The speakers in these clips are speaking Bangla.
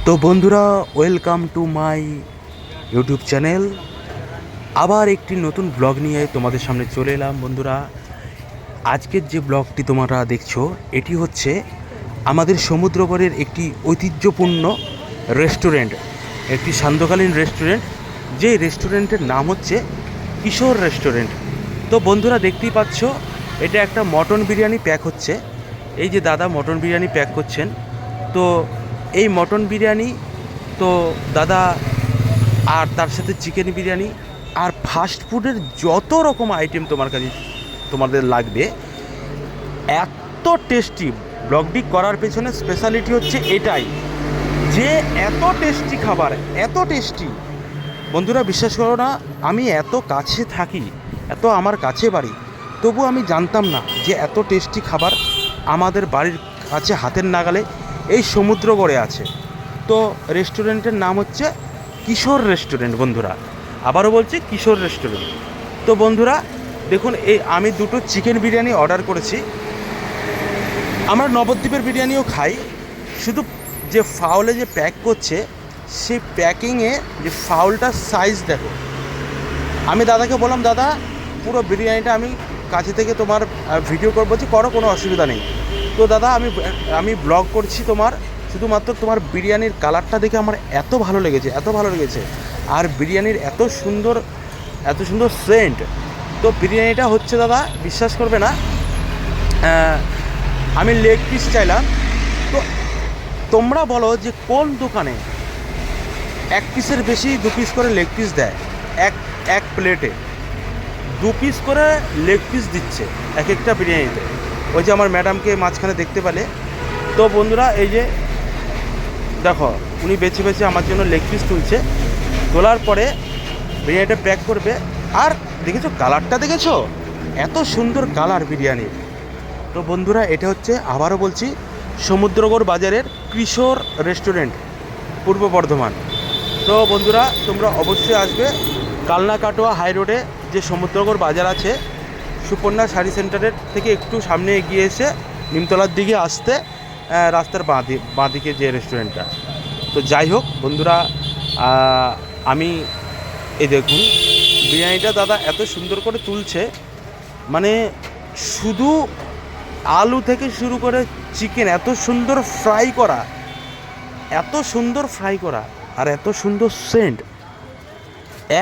তো বন্ধুরা, welcome to my YouTube channel. আবার একটি নতুন ব্লগ নিয়ে তোমাদের সামনে চলে এলাম। বন্ধুরা, আজকের যে ব্লগটি তোমরা দেখছো এটি হচ্ছে আমাদের সমুদ্রগড়ের একটি ঐতিহ্যপূর্ণ রেস্টুরেন্ট, একটি সান্ধ্যকালীন রেস্টুরেন্ট। যে রেস্টুরেন্টের নাম হচ্ছে কিশোর রেস্টুরেন্ট। তো বন্ধুরা, দেখতেই পাচ্ছ এটা একটা মটন বিরিয়ানি প্যাক হচ্ছে। এই যে দাদা মটন বিরিয়ানি প্যাক করছেন। তো এই মটন বিরিয়ানি তো দাদা, আর তার সাথে চিকেন বিরিয়ানি আর ফাস্ট ফুডের যত রকম আইটেম তোমাদের লাগবে, এত টেস্টি। ব্লগটি করার পেছনে স্পেশালিটি হচ্ছে এটাই, যে এত টেস্টি খাবার, এত টেস্টি। বন্ধুরা, বিশ্বাস করো না, আমি এত কাছে থাকি, এত আমার কাছে বাড়ি, তবু আমি জানতাম না যে এত টেস্টি খাবার আমাদের বাড়ির কাছে হাতের নাগালে এই সমুদ্রগড়ে আছে। তো রেস্টুরেন্টের নাম হচ্ছে কিশোর রেস্টুরেন্ট। বন্ধুরা, আবারও বলছি, কিশোর রেস্টুরেন্ট। তো বন্ধুরা দেখুন, আমি দুটো চিকেন বিরিয়ানি অর্ডার করেছি। আমরা নবদ্বীপের বিরিয়ানিও খাই, শুধু যে ফাউলে যে প্যাক করছে সেই প্যাকিংয়ে যে ফাউলটার সাইজ দেখো। আমি দাদাকে বললাম, দাদা পুরো বিরিয়ানিটা আমি কাছে থেকে তোমার ভিডিও করবো, যে করো, কোনো অসুবিধা নেই। তো দাদা, আমি ব্লগ করছি তোমার, শুধুমাত্র তোমার বিরিয়ানির কালারটা দেখে আমার এত ভালো লেগেছে, এত ভালো লেগেছে, আর বিরিয়ানির এত সুন্দর সেন্ট। তো বিরিয়ানিটা হচ্ছে দাদা, বিশ্বাস করবে না, আমি লেগ পিস চাইলাম। তো তোমরা বলো যে কোন দোকানে এক পিসের বেশি 2 পিস করে লেগ পিস দেয়? এক প্লেটে 2 পিস করে লেগ পিস দিচ্ছে এক একটা বিরিয়ানিতে। ওই যে আমার ম্যাডামকে মাঝখানে দেখতে পেলে। তো বন্ধুরা, এই যে দেখো, উনি বেছে বেছে আমার জন্য লেগ পিস তুলছে। তোলার পরে বিরিয়ানিটা প্যাক করবে। আর দেখেছো কালারটা, দেখেছো এত সুন্দর কালার বিরিয়ানির। তো বন্ধুরা, এটা হচ্ছে, আবারও বলছি, সমুদ্রগড় বাজারের কিশোর রেস্টুরেন্ট, পূর্ব বর্ধমান। তো বন্ধুরা, তোমরা অবশ্যই আসবে। কালনা কাটোয়া হাই রোডে যে সমুদ্রগড় বাজার আছে, সুপর্ণা শাড়ি সেন্টারের থেকে একটু সামনে এগিয়ে এসে নিমতলার দিকে আসতে রাস্তার বাঁদিকে যে রেস্টুরেন্টটা। তো যাই হোক বন্ধুরা, আমি এই দেখুন বিরিয়ানিটা দাদা এত সুন্দর করে তুলছে, মানে শুধু আলু থেকে শুরু করে চিকেন এত সুন্দর ফ্রাই করা, আর এত সুন্দর সেন্ট,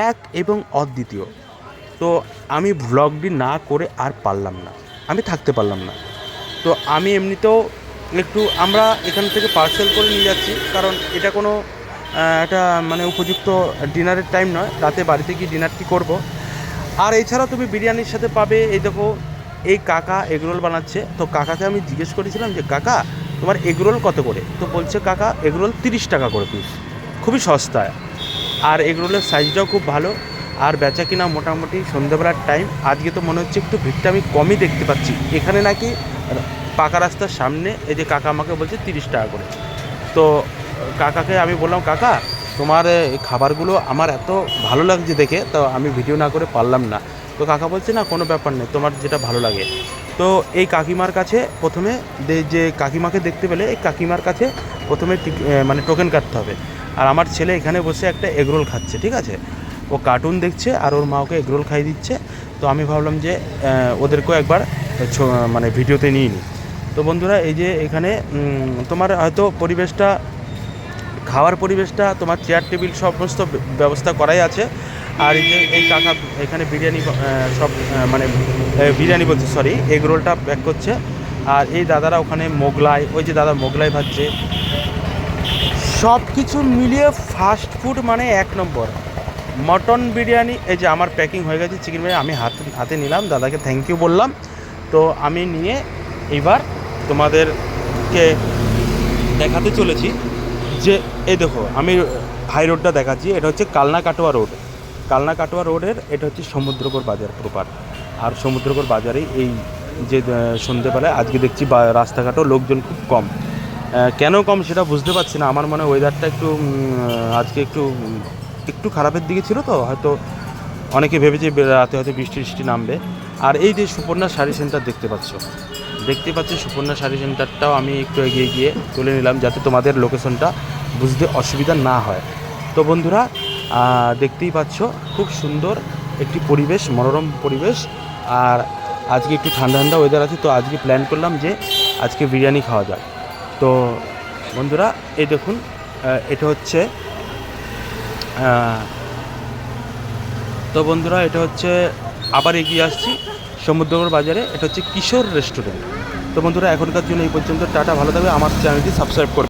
এক এবং অদ্বিতীয়। তো আমি ভ্লগটি না করে আর পারলাম না, আমি থাকতে পারলাম না। তো আমি এমনিতেও আমরা এখান থেকে পার্সেল করে নিয়ে যাচ্ছি, কারণ এটা কোনো একটা মানে উপযুক্ত ডিনারের টাইম নয়, রাতে বাড়িতে গিয়ে ডিনারটি করব। আর এছাড়াও তুমি বিরিয়ানির সাথে পাবে, এই দেখো, এই কাকা এগরোল বানাচ্ছে। তো কাকাকে আমি জিজ্ঞেস করেছিলাম যে কাকা, তোমার এগরোল কত করে? তো বলছে কাকা এগরোল 30 টাকা করে পিস, খুবই সস্তায়। আর এগরোলের সাইজটাও খুব ভালো। আর বেচা কিনা মোটামুটি সন্ধ্যাবেলার টাইম, আজকে তো মনে হচ্ছে একটু ভিড়টা আমি কমই দেখতে পাচ্ছি এখানে, নাকি পাকা রাস্তার সামনে। এই যে কাকা আমাকে বলছে 30 টাকা করে। তো কাকাকে আমি বললাম, কাকা তোমার খাবারগুলো আমার এত ভালো লাগছে দেখে, তো আমি ভিডিও না করে পারলাম না। তো কাকা বলছে, না কোনো ব্যাপার নেই, তোমার যেটা ভালো লাগে। তো এই কাকিমার কাছে প্রথমে, যে কাকিমাকে দেখতে পেলে, এই কাকিমার কাছে প্রথমে মানে টোকেন কাটতে হবে। আর আমার ছেলে এখানে বসে একটা এগরোল খাচ্ছে, ঠিক আছে, ও কার্টুন দেখছে আর ওর মা ওকে এগরোল খাইয়ে দিচ্ছে। তো আমি ভাবলাম যে ওদেরকেও একবার মানে ভিডিওতে নিয়ে নিই। তো বন্ধুরা, এই যে এখানে তোমার হয়তো খাওয়ার পরিবেশটা, তোমার চেয়ার টেবিল সমস্ত ব্যবস্থা করাই আছে। আর এই যে এই কাকা এখানে বিরিয়ানি মানে বিরিয়ানি বলছে, সরি, এগরোলটা প্যাক করছে। আর এই দাদারা ওখানে মোগলাই, ওই যে দাদা মোগলাই ভাজছে। সব কিছু মিলিয়ে ফাস্ট ফুড মানে এক নম্বর। মটন বিরিয়ানি, এই যে আমার প্যাকিং হয়ে গেছে চিকেন বিরিয়ানি, আমি হাতে নিলাম, দাদাকে থ্যাংক ইউ বললাম। তো আমি নিয়ে এইবার তোমাদেরকে দেখাতে চলেছি যে এই দেখো, আমি হাই রোডটা দেখাচ্ছি। এটা হচ্ছে কালনা কাটোয়া রোডের এটা হচ্ছে সমুদ্রগড় বাজার প্রপার। আর সমুদ্রগড় বাজারেই এই যে সন্ধ্যেবেলায় আজকে দেখছি রাস্তাঘাটও লোকজন খুব কম। কেন কম সেটা বুঝতে পারছি না। আমার মনে হয় ওয়েদারটা আজকে একটু খারাপের দিকে ছিল, তো হয়তো অনেকে ভেবেছে রাতে হয়তো বৃষ্টি নামবে। আর এই যে সুপর্ণা শাড়ি সেন্টার দেখতে পাচ্ছ সুপর্ণা শাড়ি সেন্টারটাও আমি একটু এগিয়ে গিয়ে তুলে নিলাম, যাতে তোমাদের লোকেশনটা বুঝতে অসুবিধা না হয়। তো বন্ধুরা দেখতেই পাচ্ছ খুব সুন্দর একটি পরিবেশ, মনোরম পরিবেশ। আর আজকে একটু ঠান্ডা ঠান্ডা ওয়েদার আছে, তো আজকে প্ল্যান করলাম যে আজকে বিরিয়ানি খাওয়া যাক। তো বন্ধুরা এই দেখুন, এটা হচ্ছে তো বন্ধুরা এটা হচ্ছে আবার এগিয়ে আসছি সমুদ্রগড় বাজারে। এটা হচ্ছে কিশোর রেস্টুরেন্ট। তো বন্ধুরা এখনকার জন্য এই পর্যন্ত, টাটা, ভালো থাকবে, আমার চ্যানেলটি সাবস্ক্রাইব করবে।